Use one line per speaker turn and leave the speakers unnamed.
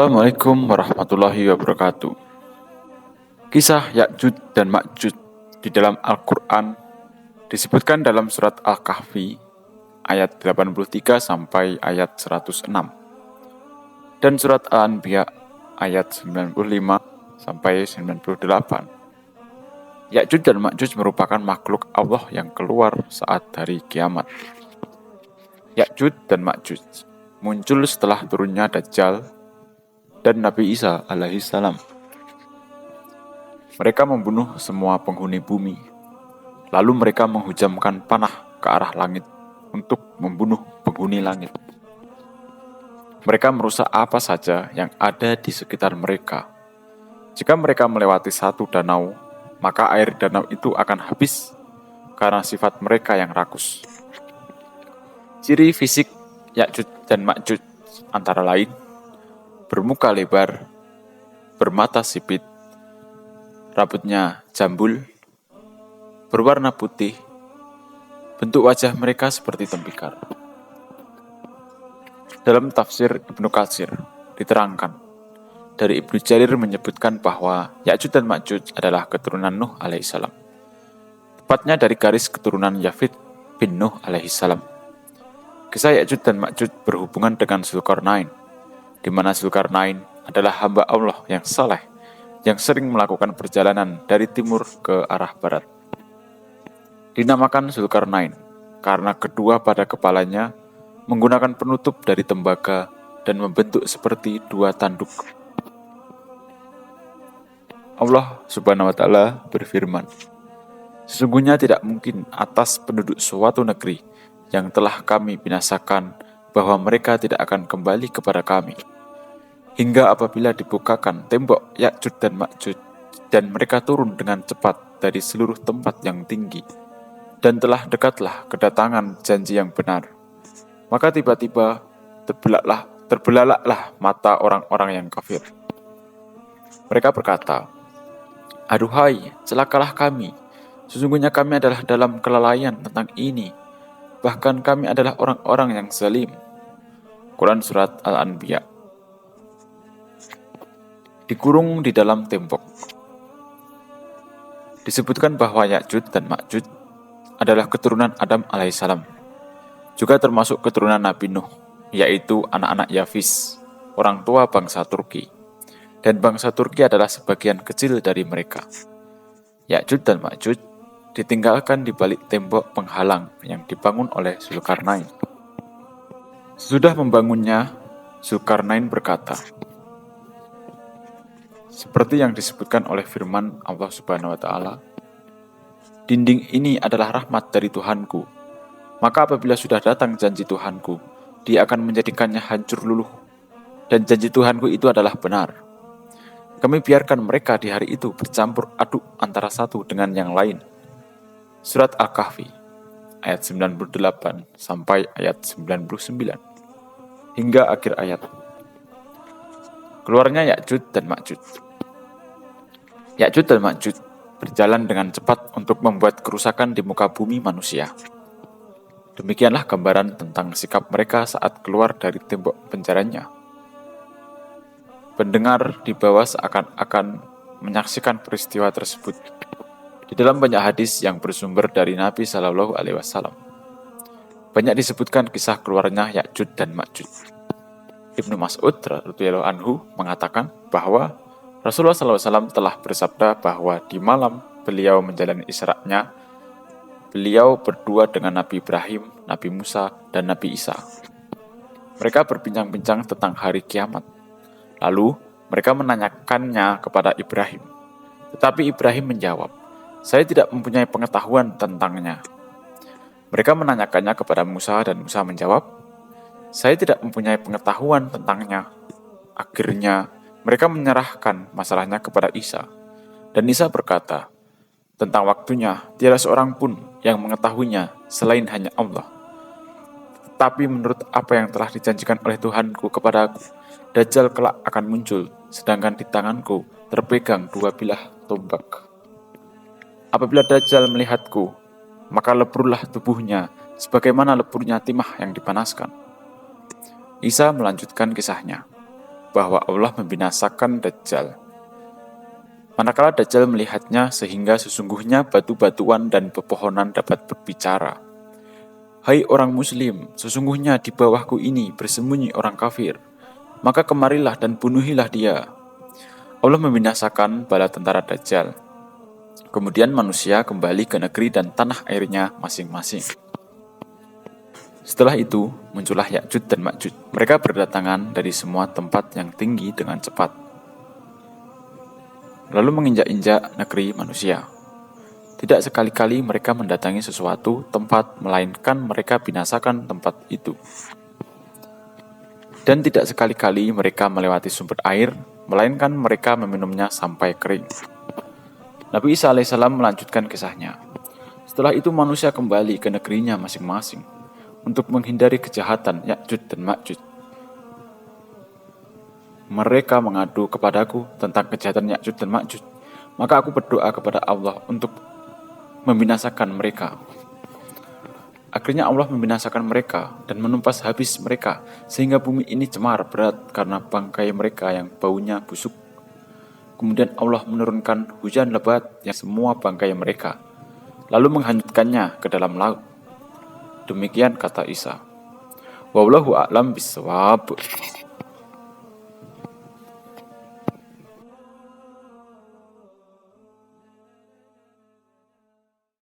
Assalamualaikum warahmatullahi wabarakatuh. Kisah Ya'juj dan Ma'juj di dalam Al-Quran disebutkan dalam surat Al-Kahfi ayat 83 sampai ayat 106 dan surat Al-Anbiya ayat 95 sampai 98. Ya'juj dan Ma'juj merupakan makhluk Allah yang keluar saat hari kiamat. Ya'juj dan Ma'juj muncul setelah turunnya Dajjal dan Nabi Isa alaihissalam. Mereka membunuh semua penghuni bumi. Lalu mereka menghujamkan panah ke arah langit untuk membunuh penghuni langit. Mereka merusak apa saja yang ada di sekitar mereka. Jika mereka melewati satu danau, maka air danau itu akan habis karena sifat mereka yang rakus. Ciri fisik Ya'juj dan Ma'juj antara lain bermuka lebar, bermata sipit, rambutnya jambul, berwarna putih, bentuk wajah mereka seperti tembikar. Dalam tafsir Ibnu Katsir diterangkan, dari Ibnu Jarir menyebutkan bahwa Ya'juj dan Ma'juj adalah keturunan Nuh alaihissalam. Tepatnya dari garis keturunan Yafid bin Nuh alaihissalam. Kisah Ya'juj dan Ma'juj berhubungan dengan Zulkarnain, di mana Zulkarnain adalah hamba Allah yang saleh, yang sering melakukan perjalanan dari timur ke arah barat. Dinamakan Zulkarnain karena kedua pada kepalanya menggunakan penutup dari tembaga dan membentuk seperti dua tanduk. Allah Subhanahu wa Ta'ala berfirman, "Sesungguhnya tidak mungkin atas penduduk suatu negeri yang telah kami binasakan bahwa mereka tidak akan kembali kepada kami, hingga apabila dibukakan tembok Ya'juj dan Ma'juj, dan mereka turun dengan cepat dari seluruh tempat yang tinggi, dan telah dekatlah kedatangan janji yang benar. Maka tiba-tiba terbelalaklah mata orang-orang yang kafir. Mereka berkata, 'Aduhai, celakalah kami. Sesungguhnya kami adalah dalam kelalaian tentang ini. Bahkan kami adalah orang-orang yang zalim.'" Quran Surat Al-Anbiya. Dikurung di dalam tembok. Disebutkan bahwa Ya'juj dan Ma'juj adalah keturunan Adam alaihissalam, juga termasuk keturunan Nabi Nuh, yaitu anak-anak Yafis, orang tua bangsa Turki, dan bangsa Turki adalah sebagian kecil dari mereka. Ya'juj dan Ma'juj ditinggalkan di balik tembok penghalang yang dibangun oleh Zulkarnain. Sesudah membangunnya, Zulkarnain berkata, seperti yang disebutkan oleh firman Allah Subhanahu wa Ta'ala, "Dinding ini adalah rahmat dari Tuhanku. Maka apabila sudah datang janji Tuhanku, Dia akan menjadikannya hancur luluh. Dan janji Tuhanku itu adalah benar. Kami biarkan mereka di hari itu bercampur aduk antara satu dengan yang lain." Surat Al-Kahfi ayat 98 sampai ayat 99 hingga akhir ayat. Keluarnya Ya'juj dan Ma'juj. Ya'juj dan Ma'juj berjalan dengan cepat untuk membuat kerusakan di muka bumi manusia. Demikianlah gambaran tentang sikap mereka saat keluar dari tembok penjaranya. Pendengar di bawah seakan-akan menyaksikan peristiwa tersebut. Di dalam banyak hadis yang bersumber dari Nabi Shallallahu Alaihi Wasallam, banyak disebutkan kisah keluarnya Ya'juj dan Ma'juj. Ibnu Mas'ud radhiyallahu anhu mengatakan bahwa Rasulullah SAW telah bersabda bahwa di malam beliau menjalani Isra-nya, beliau berdua dengan Nabi Ibrahim, Nabi Musa, dan Nabi Isa. Mereka berbincang-bincang tentang hari kiamat. Lalu mereka menanyakannya kepada Ibrahim. Tetapi Ibrahim menjawab, "Saya tidak mempunyai pengetahuan tentangnya." Mereka menanyakannya kepada Musa dan Musa menjawab, "Saya tidak mempunyai pengetahuan tentangnya." Akhirnya mereka menyerahkan masalahnya kepada Isa. Dan Isa berkata, "Tentang waktunya, tiada seorang pun yang mengetahuinya selain hanya Allah. Tetapi menurut apa yang telah dijanjikan oleh Tuhanku kepadaku, Dajjal kelak akan muncul, sedangkan di tanganku terpegang dua bilah tombak. Apabila Dajjal melihatku, maka leburlah tubuhnya sebagaimana leburnya timah yang dipanaskan." Isa melanjutkan kisahnya. bahwa Allah membinasakan Dajjal. Manakala Dajjal melihatnya sehingga sesungguhnya batu-batuan dan pepohonan dapat berbicara. Hai orang muslim, sesungguhnya di bawahku ini bersembunyi orang kafir. Maka kemarilah dan bunuhilah dia. Allah membinasakan bala tentara Dajjal. Kemudian manusia kembali ke negeri dan tanah airnya masing-masing. Setelah itu, muncullah Ya'juj dan Ma'juj. Mereka berdatangan dari semua tempat yang tinggi dengan cepat, lalu menginjak-injak negeri manusia. Tidak sekali-kali mereka mendatangi sesuatu tempat, melainkan mereka binasakan tempat itu. Dan tidak sekali-kali mereka melewati sumber air, melainkan mereka meminumnya sampai kering. Nabi Isa alaihissalam melanjutkan kisahnya. Setelah itu manusia kembali ke negerinya masing-masing untuk menghindari kejahatan Ya'juj dan Ma'juj. Mereka mengadu kepadaku tentang kejahatan Ya'juj dan Ma'juj. Maka aku berdoa kepada Allah untuk membinasakan mereka. Akhirnya Allah membinasakan mereka dan menumpas habis mereka, sehingga bumi ini cemar berat karena bangkai mereka yang baunya busuk. Kemudian Allah menurunkan hujan lebat yang semua bangkai mereka, lalu menghanyutkannya ke dalam laut. Demikian kata Isa. Wallahu a'lam bishawab.